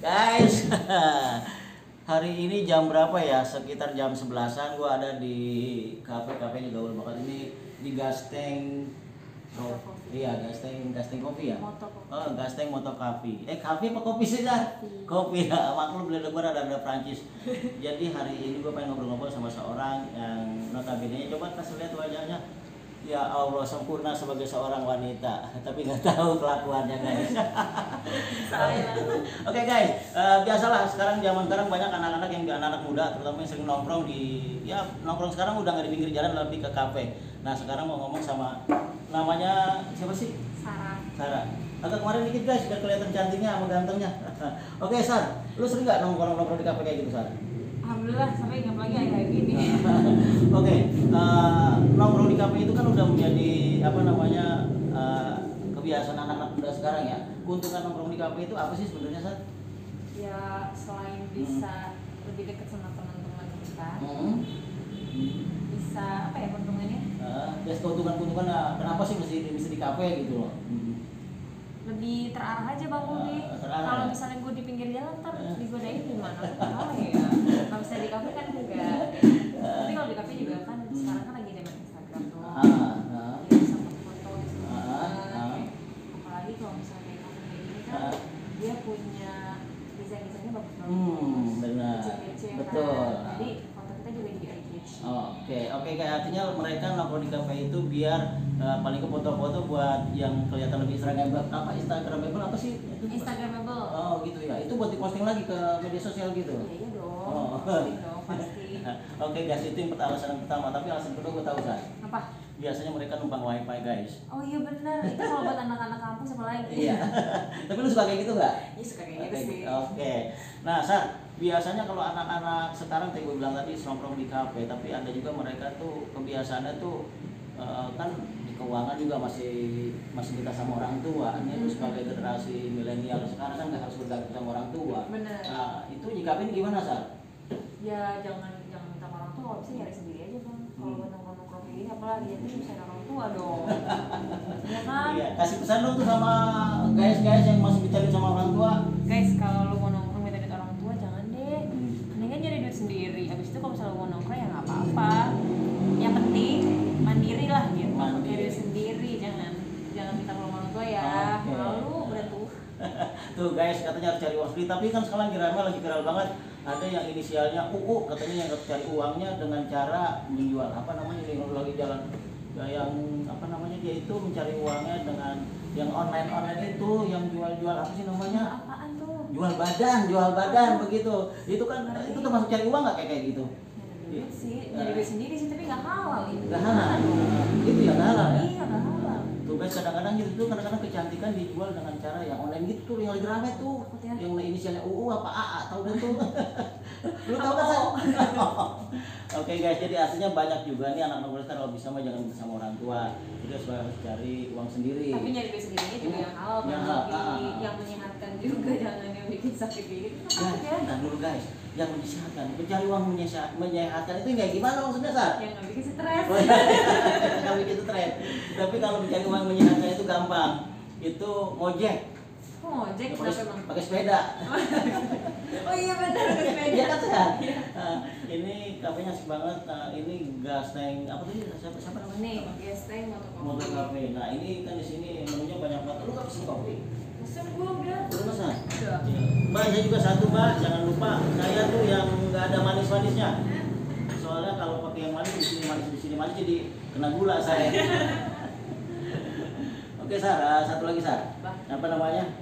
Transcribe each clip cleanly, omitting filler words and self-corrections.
Guys, hari ini jam berapa ya? Sekitar jam 11-an gua ada di kafe ini gaul banget ini di Gasteng. Oh, iya, Gasteng kopi ya? Moto kopi. Oh, Gasteng Moto Kopi. Kafe apa kopi sih, Zar? Kopi ya, maklum beli gua ada Prancis. Jadi hari ini gua pengen ngobrol-ngobrol sama seorang yang notabene coba kasih lihat wajahnya. Ya Allah, sempurna sebagai seorang wanita, tapi nggak tahu kelakuannya guys. Oke guys, biasalah sekarang zaman sekarang banyak anak-anak anak-anak muda, terutama yang sering nongkrong nongkrong sekarang udah nggak di pinggir jalan, lebih ke kafe. Nah sekarang mau ngomong sama namanya siapa sih? Sarah. Agak kemarin dikit guys, biar kelihatan cantiknya sama gantengnya. Oke Sar, lu sering nggak nongkrong di kafe kayak gitu Sar? Alhamdulillah sampai apalagi kayak gini. Oke, nongkrong di kafe itu kan udah menjadi kebiasaan anak-anak muda sekarang ya. Keuntungan nongkrong di kafe itu apa sih sebenarnya Sat? Ya selain bisa lebih dekat sama teman-teman kita, bisa apa ya keuntungannya? Ya keuntungan kenapa sih mesti di kafe gitu loh? Lebih terarah aja bang Budi. Kalau misalnya gue di pinggir jalan ntar digodain gimana? Salah ya. Kalau misalnya di kafe kan enggak. Tapi kalau di kafe juga kan sekarang kan lagi zaman Instagram tuh. Dia bisa foto gitu. Apalagi kalau misalnya di kafe kayak gini kan dia punya desainnya bagus-bagus. Benar. Kece-kece Betul. Kan. Jadi foto kita juga jadi eye-catch. Oke, kayak artinya mereka nongkrong di kafe itu biar paling ke foto-foto buat yang kelihatan lebih Instagramable apa sih? Instagramable. Oh gitu ya. Itu buat diposting lagi ke media sosial gitu. Iya dong. Pasti. Oke guys, itu yang alasan pertama. Tapi alasan kedua gue tahu kan. Apa? Biasanya mereka numpang wifi guys. Oh iya benar. Itu kalau buat anak-anak kampus apa lagi? Iya. Tapi lu suka kayak gitu nggak? Iya suka kayak gitu sih. Oke. Nah, Sar, biasanya kalau anak-anak sekarang kayak gue bilang tadi nongkrong di kafe, tapi ada juga mereka tuh kebiasaannya tuh kan di keuangan juga masih kita sama orang tua. Ini tuh sebagai generasi milenial sekarang kan nggak harus bergantung sama orang tua. Benar. Nah, itu nyikapin gimana, Sar? Ya jangan minta orang tua, kalau bisa nyari sendiri aja bang. Kalau buat nongkrong kayak gini apalagi ya itu bisa orang tua dong. Ya kan? Iya, kasih pesan dong tuh sama guys yang masih bicara sama orang tua. Guys, kalau lu mau nongkrong minta duit orang tua jangan deh. Mendingan nyari duit sendiri. Habis itu kalau misalnya lu mau nongkrong ya nggak apa-apa. Yang penting mandiri lah gitu. Pakai duit sendiri, jangan minta tolong orang tua ya. Malu udah tuh. Tuh guys, katanya harus cari uang sendiri, tapi kan sekarang lagi viral banget. Ada yang inisialnya UU, katanya yang cari uangnya dengan cara menjual ini lagi jalan yang dia itu mencari uangnya dengan yang online itu yang jual apa sih namanya? Apaan tuh? Jual badan begitu. Itu kan itu termasuk cari uang nggak kayak gitu? Iya sih, nyari duit sendiri sih tapi nggak halal itu. Nggak halal. Itu ya nggak halal ya? Iya nggak halal. Tuh guys, kadang-kadang kecantikan dijual dengan cara yang online gitu tuh, yang lagi rame tuh. Yang inisialnya UU apa AA, tahu deh tuh. Lu tahu kan? Oke guys, jadi artinya banyak juga nih anak-anak muda kalau bisa mah jangan bersama orang tua. Jadi harus cari uang sendiri. Tapi nyari duit sendiri juga yang halal, yang menyehatkan juga, jangan yang bikin sakit diri. Ya, dulu guys, yang menyehatkan, mencari uang menyehatkan itu kayak gimana maksudnya Sar? Yang nggak bikin stres. Nggak bikin stres. Tapi kalau mencari uang menyehatkan itu gampang. Itu ngojek. Ngojek kenapa bang? Pakai sepeda. Oh iya benar pakai sepeda. Iya kan Sar? Ini kafenya asik banget. Ini Gasteng apa tadi? Siapa namanya? Nih, Gasteng Moto Cafe. Nah ini kan di sini menunya banyak banget. Lu nggak pesen kopi? Pesen gua udah. Udah pesan? Udah. Mbak, saya juga satu Mbak. Jangan lupa saya tuh yang nggak ada manis-manisnya. Soalnya kalau pakai yang manis di sini manis jadi kena gula saya. Oke Sar, satu lagi Sar. Apa namanya?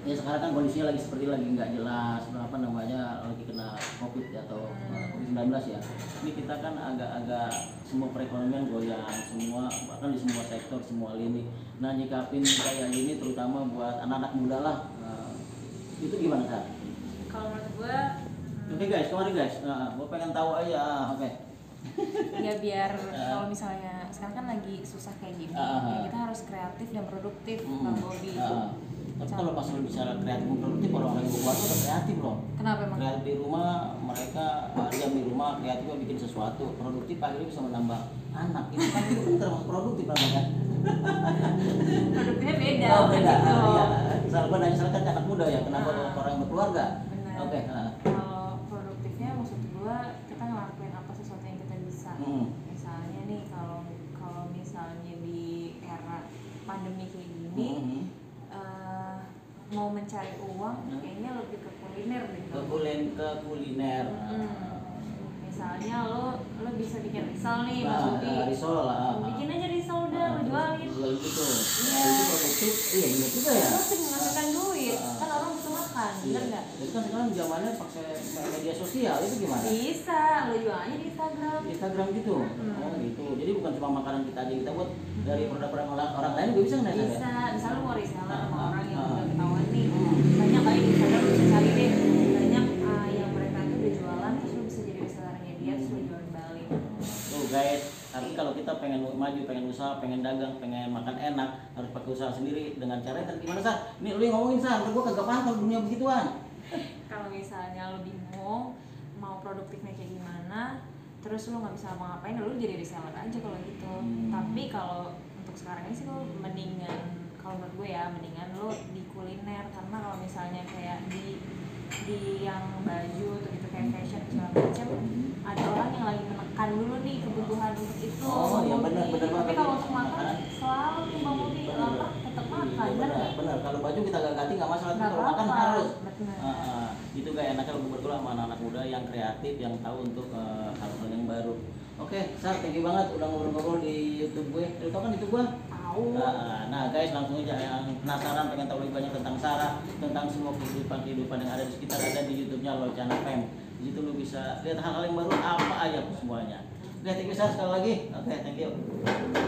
Ya sekarang kan kondisinya lagi nggak jelas, lagi kena COVID atau COVID-19 ya. Ini kita kan agak-agak semua perekonomian goyang semua, bahkan di semua sektor, semua lini. Nah nyikapin kayak gini terutama buat anak-anak muda lah, itu gimana Sar? Kalau menurut gua Oke guys, kemarin guys, gua pengen tahu aja, oke. Ya biar kalau misalnya sekarang kan lagi susah kayak gini, ya kita harus kreatif dan produktif, Bang Bobby. Tapi kalau pas lu bicara kreatif dan produktif, orang-orang yang berbuat udah kreatif loh. Kenapa emang? Kreatif di rumah, mereka diam di rumah, kreatifnya bikin sesuatu. Produktif akhirnya bisa menambah anak. Itu kan termasuk produktif namanya. Produktifnya beda. Oh, beda. Gitu. Ya. Misal gue nanya kan anak muda ya, kenapa orang yang berkeluarga? Benar. Oke. Kalau produktifnya maksud gue kita ngelakuin apa sesuatu yang kita bisa. Misalnya nih kalau misalnya di era pandemi kayak gini, mau mencari uang kayaknya lebih ke kuliner deh. Ke kuliner. Misalnya lo bisa bikin risol nih, Mas Budi. Risol lah. Bikin aja risol udah, lo jualin. Jual gitu. Iya. Itu produktif. Iya benar juga ya. Lo sih menghasilkan duit, kan orang butuh makan, bener nggak? Jadi kan sekarang zamannya pakai media sosial, itu gimana? Bisa, lo jualnya di Instagram. Instagram gitu. Oh gitu. Jadi bukan cuma makanan kita aja kita buat, dari produk-produk orang lain juga bisa nggak? Bisa, misalnya lo mau reseller sama orang yang udah ketahuan nih, banyak kali di Instagram lo bisa cari deh, banyak yang mereka tuh udah jualan, terus lo bisa jadi resellernya dia, terus lo jualin balik. Tuh guys, tapi kalau kita pengen maju, pengen usaha, pengen dagang, pengen makan enak, harus pakai usaha sendiri dengan cara yang gimana Sar? Ini lu yang ngomongin Sar, gue kagak paham kalau dunia begituan. Kalau misalnya lo bingung mau produktifnya kayak gimana, terus lo nggak bisa ngapain, lo jadi reseller aja kalau gitu. Tapi kalau untuk sekarang ini sih lo mendingan, kalau menurut gue ya mendingan lo di kuliner, karena kalau misalnya kayak di yang baju atau gitu kayak fashion segala macam, ada orang yang lagi menekan dulu nih kebutuhan untuk itu. Oh iya benar banget. Tapi kalau untuk makan selalu nih Bang Budi lapar tetap makan, benar. Kalau baju kita gak ganti nggak masalah, nggak kalau apa-apa. makan harus. Benar. Itu kayak enaknya lu berdua sama anak-anak muda yang kreatif, yang tahu untuk hal-hal yang baru. Oke, Sar, thank you banget udah ngobrol-ngobrol di YouTube gue. Lu tau kan YouTube gue? Tahu. Nah guys, langsung aja yang penasaran pengen tahu lebih banyak tentang Sarah, tentang semua kehidupan yang ada di sekitar, ada di YouTube-nya Locana Fam. Di situ lu bisa lihat hal-hal yang baru apa aja semuanya. Oke, thank you Sar sekali lagi. Oke, thank you.